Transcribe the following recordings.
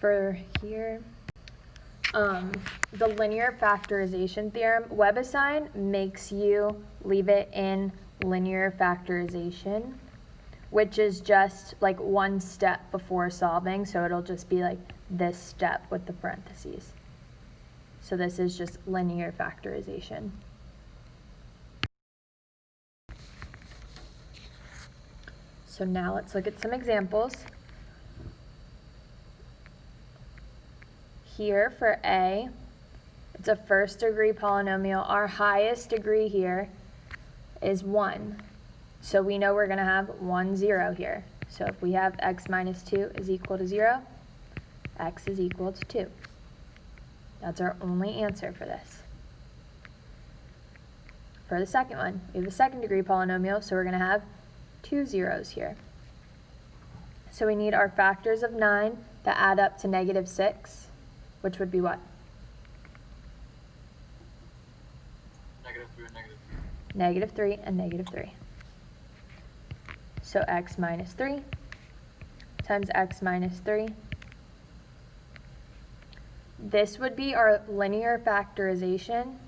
for here, the linear factorization theorem, WebAssign makes you leave it in linear factorization, which is just like one step before solving, so it'll just be like this step with the parentheses. So this is just linear factorization. So now let's look at some examples. Here for A, it's a first degree polynomial. Our highest degree here is 1. So we know we're going to have 1, 0 here. So if we have x minus 2 is equal to 0, x is equal to 2. That's our only answer for this. For the second one, we have a second degree polynomial, so we're going to have 2 zeros here. So we need our factors of 9 that add up to -6, which would be what? -3 and -3. -3 and -3. So x minus 3 times x minus 3. This would be our linear factorization,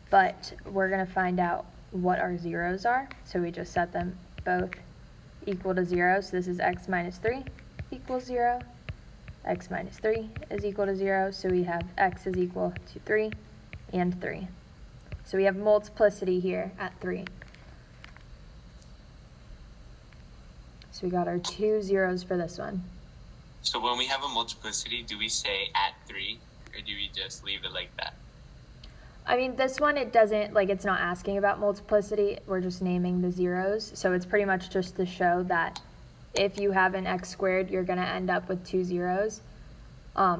but we're going to find out what our zeros are. So we just set them both equal to 0. So this is x minus 3 equals 0. X minus 3 is equal to 0. So we have x is equal to 3 and 3. So we have multiplicity here at 3. So we got our 2 zeros for this one. So when we have a multiplicity, do we say at 3, or do we just leave it like that? I mean, this one, it doesn't, like, it's not asking about multiplicity. We're just naming the zeros. So it's pretty much just to show that if you have an x squared, you're going to end up with 2 zeros.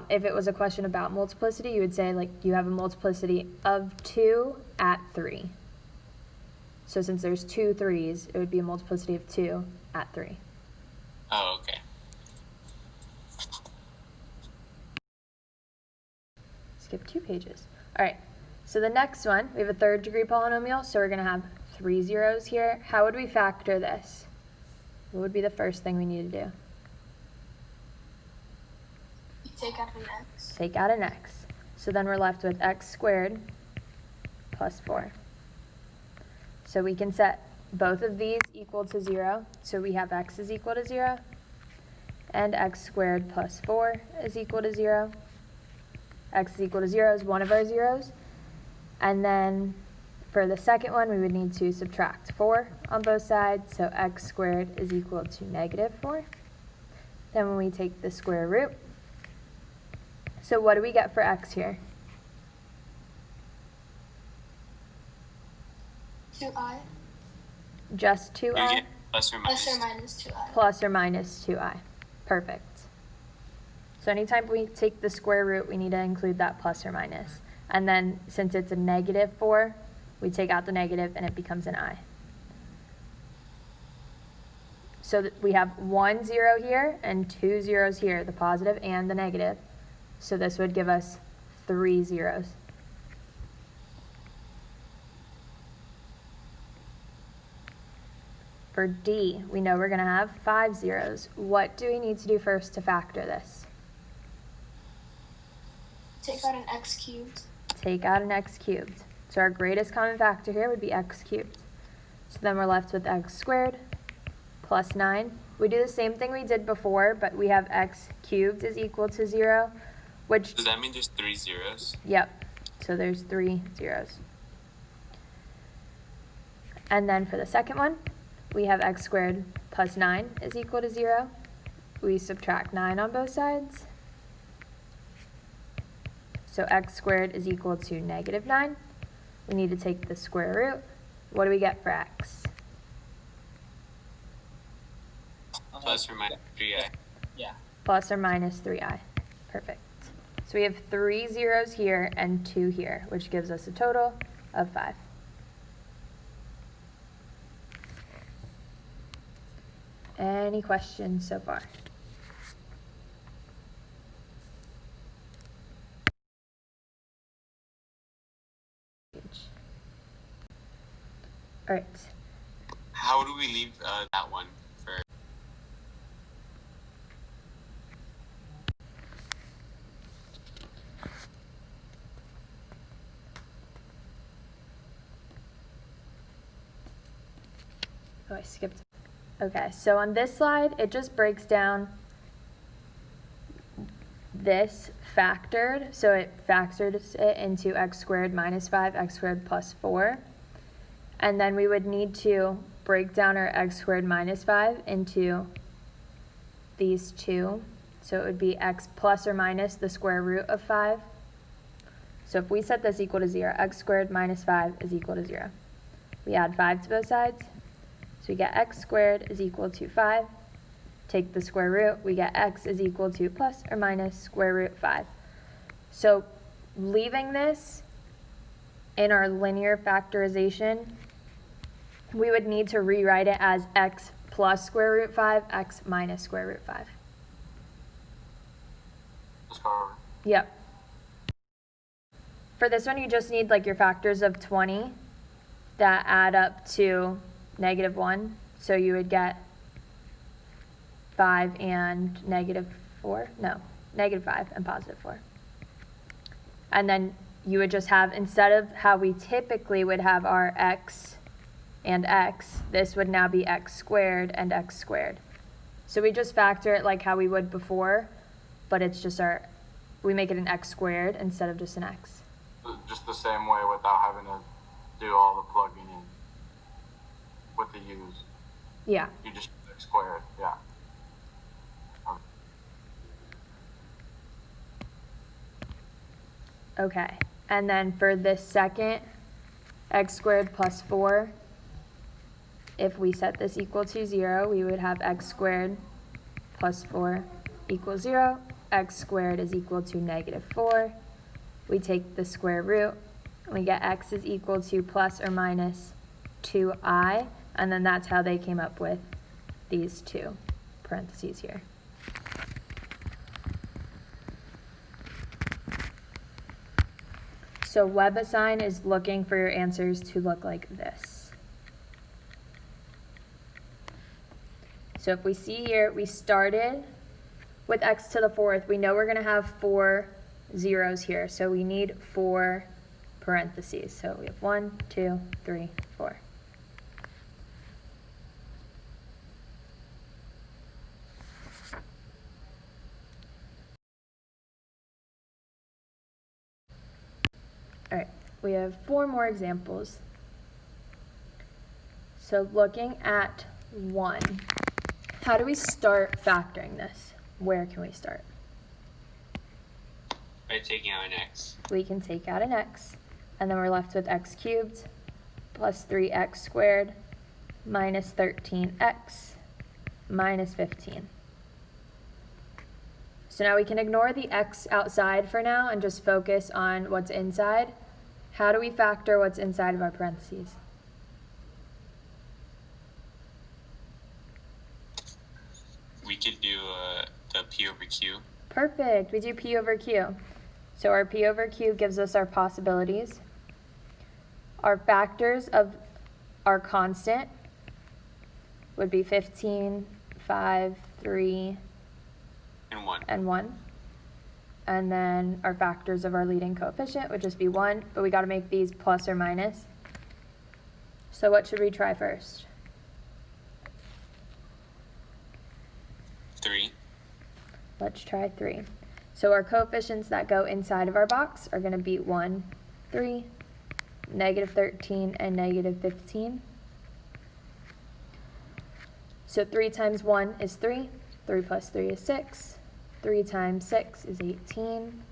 If it was a question about multiplicity, you would say, like, you have a multiplicity of 2 at 3. So since there's 2 3's, it would be a multiplicity of 2 at 3. Oh, okay. Skip 2 pages. All right. So the next one, we have a third degree polynomial, so we're going to have 3 zeros here. How would we factor this? What would be the first thing we need to do? You take out an x. Take out an x. So then we're left with x squared plus 4. So we can set both of these equal to 0. So we have x is equal to 0, and x squared plus 4 is equal to 0. X is equal to 0 is one of our zeros. And then for the second one, we would need to subtract 4 on both sides. So x squared is equal to -4. Then when we take the square root, so what do we get for x here? 2i. Just You 2i? get plus or minus. Plus or minus 2i. Plus or minus 2i. Perfect. So anytime we take the square root, we need to include that plus or minus. And then since it's a -4, we take out the negative and it becomes an I. So that we have 1 0 here and 2 zeros here, the positive and the negative. So this would give us 3 zeros. For D, we know we're going to have 5 zeros. What do we need to do first to factor this? Take out an x cubed. Take out an x cubed. So our greatest common factor here would be x cubed. So then we're left with x squared plus 9. We do the same thing we did before, but we have x cubed is equal to 0, which... Does that mean there's 3 zeros? Yep. So there's 3 zeros. And then for the second one, we have x squared plus 9 is equal to 0. We subtract 9 on both sides. So x squared is equal to -9. We need to take the square root. What do we get for x? Plus or minus 3i. Yeah. Plus or minus 3i. Perfect. So we have 3 zeros here and 2 here, which gives us a total of 5. Any questions so far? All right. How do we leave that one for? Oh, I skipped. Okay, so on this slide, it just breaks down this factored. So it factors it into x squared minus 5, x squared plus 4. And then we would need to break down our x squared minus 5 into these two. So it would be x plus or minus the square root of 5. So if we set this equal to 0, x squared minus 5 is equal to 0. We add 5 to both sides. So we get x squared is equal to 5. Take the square root, we get x is equal to plus or minus square root 5. So leaving this in our linear factorization, we would need to rewrite it as x plus square root 5, x minus square root 5. Yep. For this one, you just need like your factors of 20 that add up to -1. So you would get 5 and -4. No, -5 and +4. And then you would just have, instead of how we typically would have our x and x, this would now be x squared and x squared. So we just factor it like how we would before, but it's just we make it an x squared instead of just an x. Just the same way without having to do all the plugging in with the u's. Yeah. You just x squared, yeah. Okay, and then for this second, x squared plus 4, if we set this equal to 0, we would have x squared plus 4 equals 0. X squared is equal to -4. We take the square root, and we get x is equal to plus or minus 2i, and then that's how they came up with these two parentheses here. So WebAssign is looking for your answers to look like this. So if we see here, we started with x to the 4th. We know we're going to have 4 zeros here, so we need 4 parentheses. So we have 1, 2, 3, 4. All right, we have 4 more examples. So looking at 1, how do we start factoring this? Where can we start? By taking out an x. We can take out an x, and then we're left with x cubed plus 3x squared minus 13x minus 15. So now we can ignore the x outside for now and just focus on what's inside. How do we factor what's inside of our parentheses? We could do the p over q. Perfect, we do p over q. So our p over q gives us our possibilities. Our factors of our constant would be 15, 5, 3, And 1. and 1. And then our factors of our leading coefficient would just be 1, but we got to make these plus or minus. So what should we try first? 3. Let's try 3. So our coefficients that go inside of our box are going to be 1, 3, -13, and -15. So 3 times 1 is 3. 3 plus 3 is 6. 3 times 6 is 18.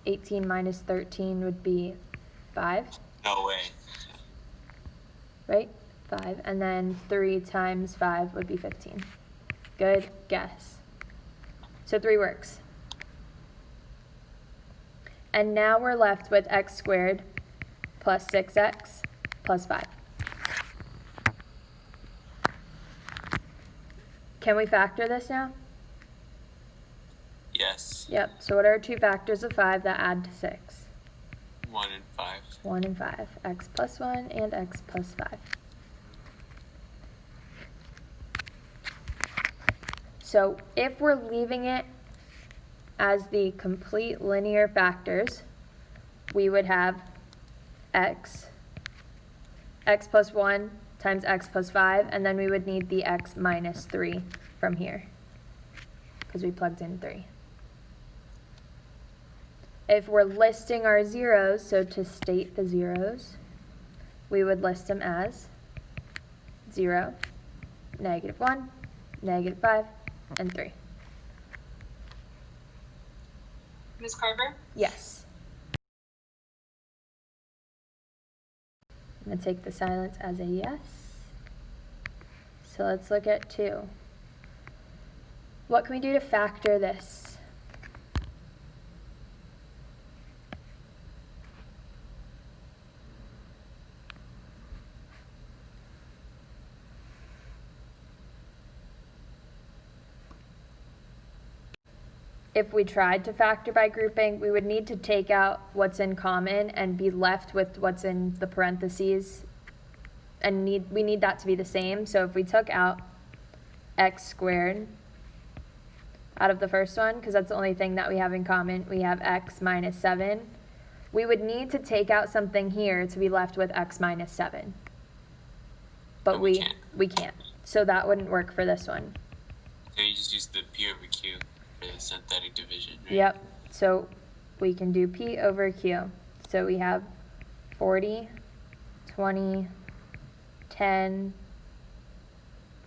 18 minus 13 would be 5, No way. right? 5. And then 3 times 5 would be 15. Good guess. So 3 works. And now we're left with x squared plus 6x plus 5. Can we factor this now? Yes. Yep, so what are 2 factors of 5 that add to 6? 1 and 5. 1 and 5. X plus 1 and x plus 5. So if we're leaving it as the complete linear factors, we would have x plus 1 times x plus 5, and then we would need the x minus 3 from here, because we plugged in 3. If we're listing our zeros, so to state the zeros, we would list them as 0, -1, -5, and 3. Ms. Carver? Yes. I'm going to take the silence as a yes. So let's look at 2. What can we do to factor this? If we tried to factor by grouping, we would need to take out what's in common and be left with what's in the parentheses. And we need that to be the same. So if we took out x squared out of the first one, because that's the only thing that we have in common, we have x minus 7. We would need to take out something here to be left with x minus 7. But we can't. So that wouldn't work for this one. So you just use the P over Q for the synthetic division, right? Yep, so we can do P over Q. So we have 40, 20, 10,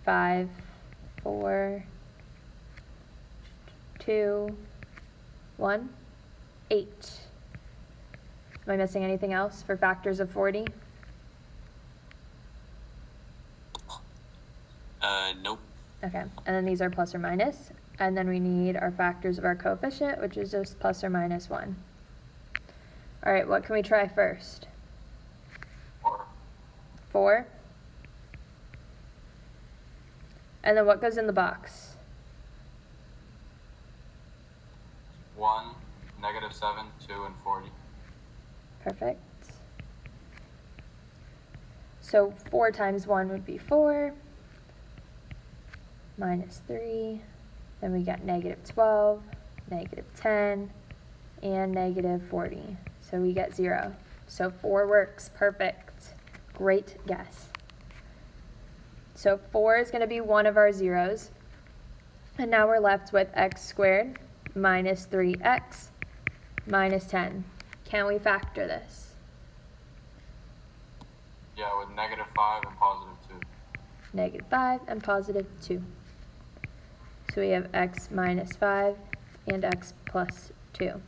5, 4, 2, 1, 8. Am I missing anything else for factors of 40? Nope. Okay, and then these are plus or minus. And then we need our factors of our coefficient, which is just plus or minus 1. All right, what can we try first? 4. 4. And then what goes in the box? 1, -7, 2, and 40. Perfect. So 4 times 1 would be 4. Minus 3. Then we got -12, -10, and -40. So we get 0. So 4 works. Perfect. Great guess. So 4 is going to be one of our zeros. And now we're left with x squared minus 3x minus 10. Can we factor this? Yeah, with -5 and +2. -5 and +2. So we have x minus 5 and x plus 2.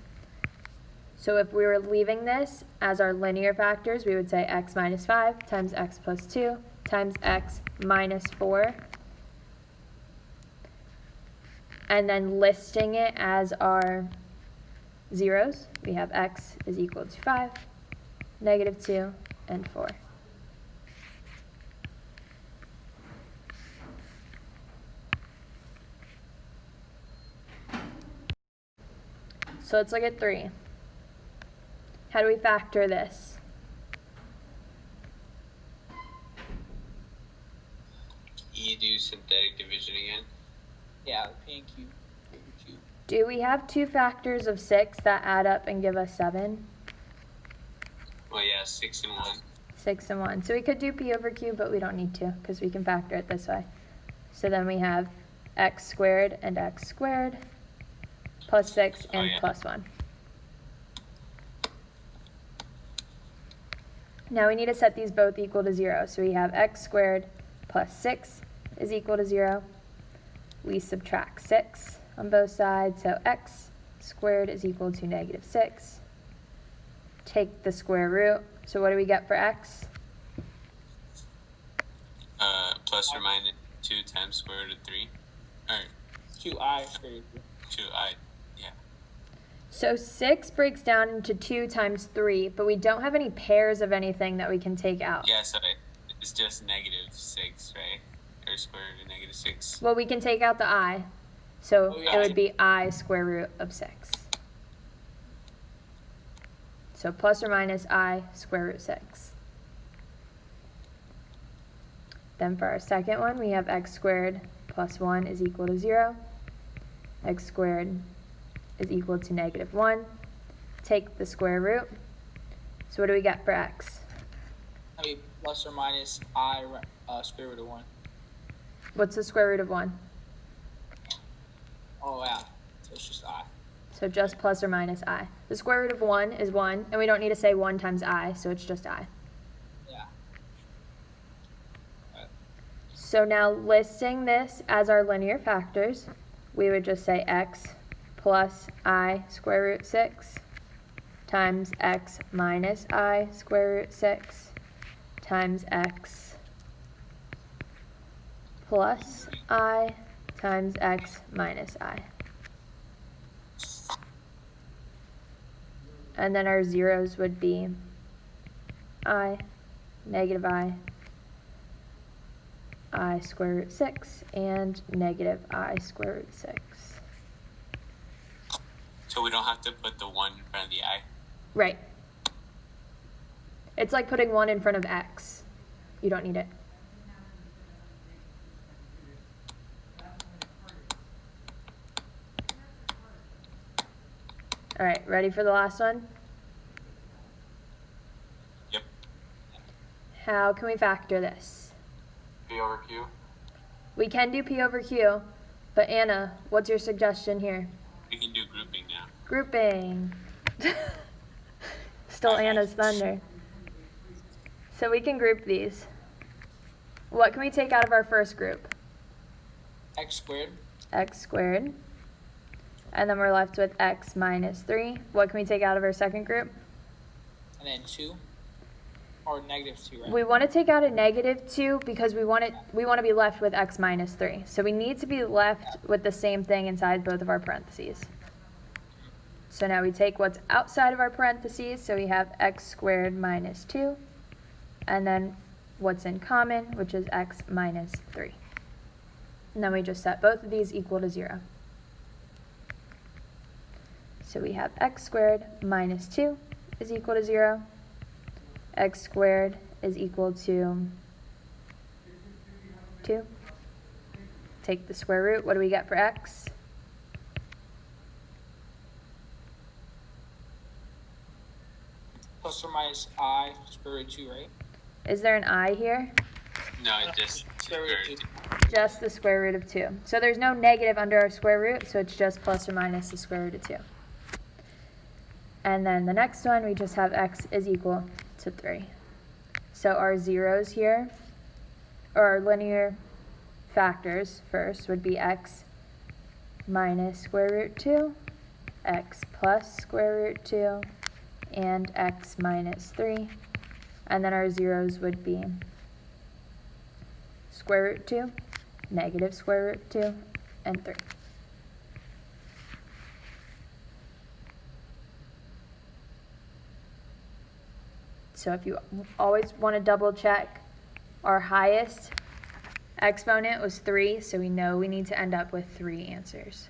So if we were leaving this as our linear factors, we would say x minus 5 times x plus 2 times x minus 4. And then listing it as our zeros, we have x is equal to 5, -2, and 4. So let's look at 3. How do we factor this? You do synthetic division again. Yeah, P and Q. Q. Do we have 2 factors of 6 that add up and give us 7? Well, yeah, 6 and 1. 6 and 1. So we could do P over Q, but we don't need to because we can factor it this way. So then we have x squared and x squared plus 6 and plus 1. Now we need to set these both equal to 0. So we have x squared plus 6 is equal to 0. We subtract 6 on both sides, so x squared is equal to -6. Take the square root. So what do we get for x? Plus or minus 2 times square root of 3. Or 2i squared. 2i. Yeah. So 6 breaks down into 2 times 3, but we don't have any pairs of anything that we can take out. Yeah, so it's just -6, right? Or square root of -6. Well, we can take out the I. So Oh, yeah. it would be I square root of 6. So plus or minus I square root 6. Then for our second one, we have x squared plus 1 is equal to 0. X squared is equal to -1. Take the square root. So what do we get for x? I mean, plus or minus I square root of 1. What's the square root of 1? Oh, yeah. So it's just I. So just plus or minus I. The square root of 1 is 1, and we don't need to say 1 times I, so it's just I. Yeah. So now listing this as our linear factors, we would just say x plus I square root 6 times x minus I square root 6 times x plus I times x minus I. And then our zeros would be I, negative I square root 6, and negative I square root 6. So we don't have to put the 1 in front of the I. Right. It's like putting 1 in front of x. You don't need it. All right, ready for the last one? Yep. How can we factor this? P over Q. We can do P over Q, but Anna, what's your suggestion here? We can do grouping now. Grouping. Still Anna's thunder. So we can group these. What can we take out of our first group? X squared. X squared. And then we're left with x minus 3. What can we take out of our second group? And then 2. Or negative 2, right? We want to take out a negative 2 because we want to be left with x minus 3. So we need to be left with the same thing inside both of our parentheses. So now we take what's outside of our parentheses, so we have x squared minus 2, and then what's in common, which is x minus 3. And then we just set both of these equal to 0. So we have x squared minus 2 is equal to 0. X squared is equal to 2. Take the square root. What do we get for x? Plus or minus I square root 2, right? Is there an I here? No, it just Square root of 2. Just the square root of 2. So there's no negative under our square root, so it's just plus or minus the square root of 2. And then the next one, we just have x is equal to 3. So our zeros here, or our linear factors first, would be x minus square root 2, x plus square root 2, and x minus 3. And then our zeros would be square root 2, negative square root 2, and 3. So if you always want to double check, our highest exponent was 3, so we know we need to end up with 3 answers.